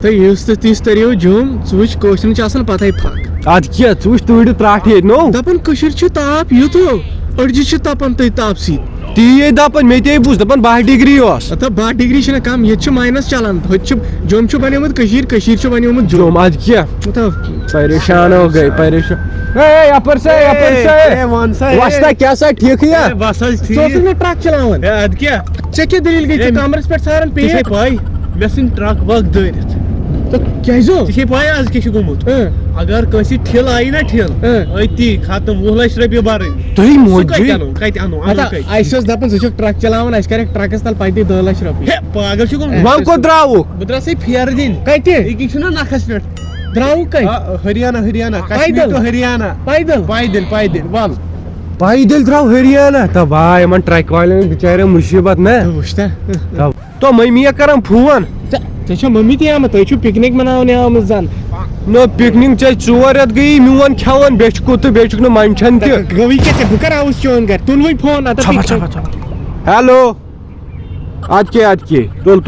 تو تیس تریو جوم ژوچ کوشن چھ پتہ پھک اد کیا ژوچ توڑ تراٹھ نو دپن کشیر چھ تاپ یوتو اڑجہ چھ تپن تھی تاپ سیت تی دپن مے تے بوز دپن 12 ڈگری اوس اتھا 12 ڈگری چھ کم یہ چھ مائنس چلان ہوت جوم چھ بنیومت کشیر چھ بنیومت جوم اد کیا پریشان ہو گئی پریشان اے اپر سے واسطہ کیا سا ٹھیک ہے بس ٹھیک میں ٹرک چلاون اد کیا ژے کیا دلیل گئی کمرس پہ سارن پی پائی مے سن ٹرک وق دٲرِتھ تو کیازو ژےٚ پاے آز کیٛاہ چھُ گوٚمُت اگر کٲنٛسہِ ٹھِل آیہِ نا ٹھِل أتی ختم 10 لچھ رۄپیہِ بَرٕنۍ تُہۍ موجی کتہِ اَنو اَسہِ اوس دپان ژٕ چھُکھ ٹرک چلاوان اَسہِ کریکھ ٹرکس تل پتہٕ 2 لچھ رۄپیہِ پاگل چھُ گوٚمُت وۄنۍ کوٚت درٛاوُکھ بہٕ درٛاسے پھیرٕ دِنۍ کتہِ ییٚکیٛاہ چھُنا نکھس پٮ۪ٹھ درٛاوُکھ کتہِ ہریانہ کشمیٖر ٹُو ہریانہ پیدل پایدل ول پیدل درٛاو ہریانہ تو بھاے یِمن ٹرک والٮ۪ن بِچارٮ۪ن مُصیٖبت نا وٕچھ تو مٔمی کران فون ژےٚ چھو ممی تہِ آمٕژ تُہۍ چھِو پِکنِک مناونہِ آمٕژ زن نو پِکنِک ژےٚ 4 رٮ۪تھ گٔیی میون کھٮ۪وان بیٚیہِ چھُ کوٚت تہٕ بیٚیہِ چھُکھ نہٕ منٛچھان تہِ گوٚوٕے کیٛاہ ژےٚ بہٕ کرٕ آوُس چون گرِ تُل وۄنۍ فون ہیلو اد کے تُل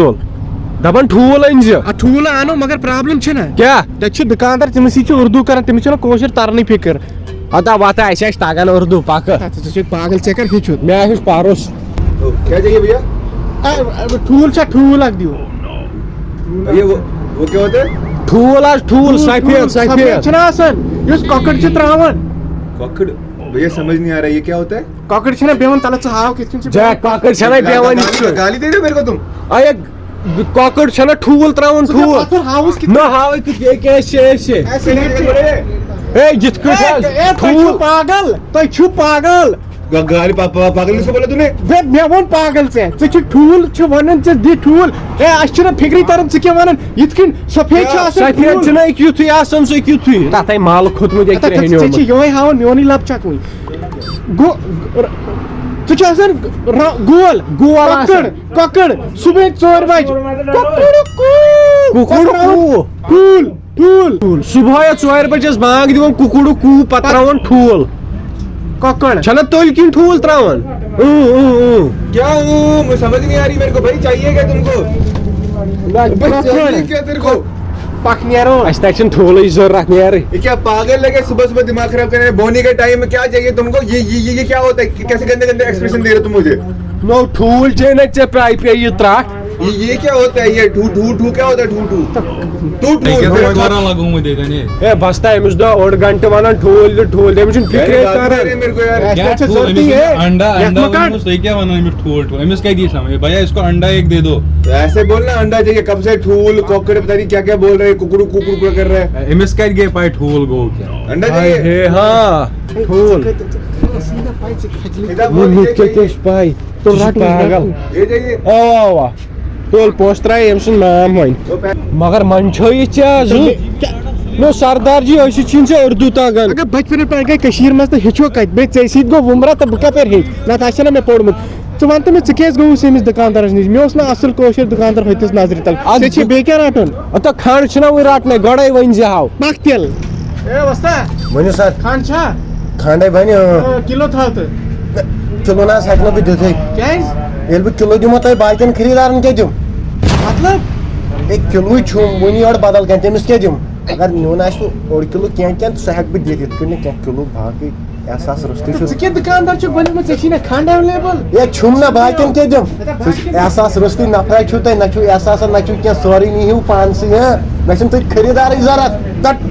دپان ٹھوٗل أنۍ زِ ٹھوٗل انو مگر پرابلم چھنا کیٛاہ تتہِ چھُ دُکاندار تٔمِس سۭتۍ چھُ اردو کران تٔمِس چھُنہٕ کٲشُر ترنٕے فِکر اتا وتا اَسہِ آسہِ تگان اردو پکہٕ ژٕ چھُکھ پاگل ژےٚ کر ہیٚچھُتھ مےٚ ہیوٚچھ پرُس کیا چاہیے بھیا ٹھوٗل چھا ٹھوٗل اکھ دِیِو یہ وہ کیا ہوتا ہے ٹھوٗل حظ ٹھوٗل سفید چھُنہ آسان یُس کۄکر چھِ تراوان ککڑ بھیا سمجھ نہیں آ رہا یہ کیا ہوتا ہے کۄکر چھنہ بیہوان تلہٕ ژٕ ہاو کِتھ کٔنۍ چھِ جاک کۄکٕر چھنہ بیٚہوان گالی دے رہے میرے کو تم اے کۄکٕر چھنہ ٹھوٗل تراوان ٹھوٗل پتھر ہاوُس کِتھ نہ ہاو کیٛاہ اے یِتھ کٔٹھۍ ٹھوٗل پاگل تُہۍ چھِو پاگل گالی پاگل کس کو بولا تو نے مےٚ ووٚن پاگل ژےٚ چھُ ٹھوٗل چھُ ونان ژےٚ دِ ٹھوٗل اے اَسہِ چھُنہٕ فِکری تران ژٕ کیٛاہ ونان یِتھ کٔنۍ سفید چھُ آسان سفید چھُنہ یُتھُے آسان سُہ یُتھُے تتھ آیہِ مالہٕ کھوٚتمُت ژےٚ چھِ یِہوے ہاوان میونٕے لب چھکوٕے ژٕ چھُ آسان گول کۄکر صُبحٲے 4 بجہِ ٹھوٗل صبحٲے 4 بجس بانگ دِوان کُکُڑُک کوٗ پتہٕ تراوان ٹھوٗل کۄکر چھنہ تٔلۍ کِنۍ ٹھوٗل تراوان کیا ہوں مجھے سمجھ نہیں آ رہی میرے کو بھائی چاہیے کیا تم کو چاہیے کیا تیرے کو پک نیرو اسہِ تہِ چھنہٕ ٹھوٗلٕچ ضروٗرت نیرٕنۍ یہ کیا پاگل لگے صبح صبح دماغ خراب کرنے بونے کے ٹائم میں کیا چاہیے تم کو یہ کیا ہوتا ہے کیسے گندے گندے ایکسپریشن دے رہے تم مجھے نو ٹھوٗل چے نہ ژےٚ پے یہِ ترٛٹھ یہ کیا ہوتا ہے یہ ٹھو کیا ہوتا ہے اے بس تا أمِس دۄہ 1 گنٹہٕ ونان ٹھوٗل دِ تٔمِس چھُنہٕ فِکرے تران میرے کو یار ایسے بولنا انڈا چاہیے کب سے ٹھول کوکڑ پتہ نہیں کیا کیا بول رہے ککڑو ککڑ کر رہے ہیں أمِس کتہِ گٔے پاے ٹھوٗل گوٚو کیٛاہ انڈا چاہیے ہاں ٹھوٗل پاے پاگل یہ چاہیے اوا ٹھوٗل پوش ترٛایہِ أمۍ سُنٛد نام وۄنۍ مگر منٛدچھٲیِتھ ژےٚ زٕ نو سردار جی أسۍ چھِنہٕ ژےٚ اردو تگان اگر بچپن پٮ۪ٹھ گٔے کٔشیٖر منٛز تہٕ ہیٚچھو کتہِ بیٚیہِ ژےٚ سۭتۍ گوٚو وُمرا تہٕ بہٕ کپٲرۍ ہیٚچھ نتہٕ آسہِ ہا مےٚ پوٚرمُت ژٕ وَن تہٕ مےٚ ژٕ کیٛازِ گوٚوُس أمِس دُکاندارس نِش مےٚ اوس نہٕ اصٕل کٲشُر دُکاندار ہُتِس نظرِ تل ژےٚ چھِ بیٚیہِ کیٛاہ رٹُن اتا کھنڈ چھُنہ وۄنۍ رٹنے گۄڈے ؤنۍ زِ ہاو پکھ تِل اے وستا ؤنِو سا کھنڈ چھا کھنڈے بنہِ کِلو تھاو تہٕ کِلوٗ نہ حظ ہٮ۪کہٕ نہٕ بہٕ دِتھٕے کیٛازِ ییٚلہِ بہٕ کِلوٗ دِمو تۄہہِ باقین خریٖدارن کیٛاہ دِمہٕ مطلب ہے کِلوٗے چھُم وٕنہِ یورٕ بدل کینٛہہ تٔمِس کیٛاہ دِمہٕ اگر نیُن آسہِ نہٕ 1 کِلوٗ کینٛہہ سُہ ہٮ۪کہٕ بہٕ دِتھ یِتھ کٔنۍ نہٕ کینٛہہ کِلوٗ باقٕے احساس رُستٕے چھُ ژٕ کیٛاہ دُکاندار چھُکھ بنیومُت ژےٚ چھی نہ کھنڈ ایویلیبل ہے چھُم نہ باقین کیٛاہ دِمہٕ احساس رُستٕے نفرا چھُو تۄہہِ نہ چھُو احساسا نہ چھُو کینٛہہ سورُے نیٖہِو پانسٕے ہاں مےٚ چھِنہٕ تُہۍ خریٖدارٕے ضوٚرتھ تَتھ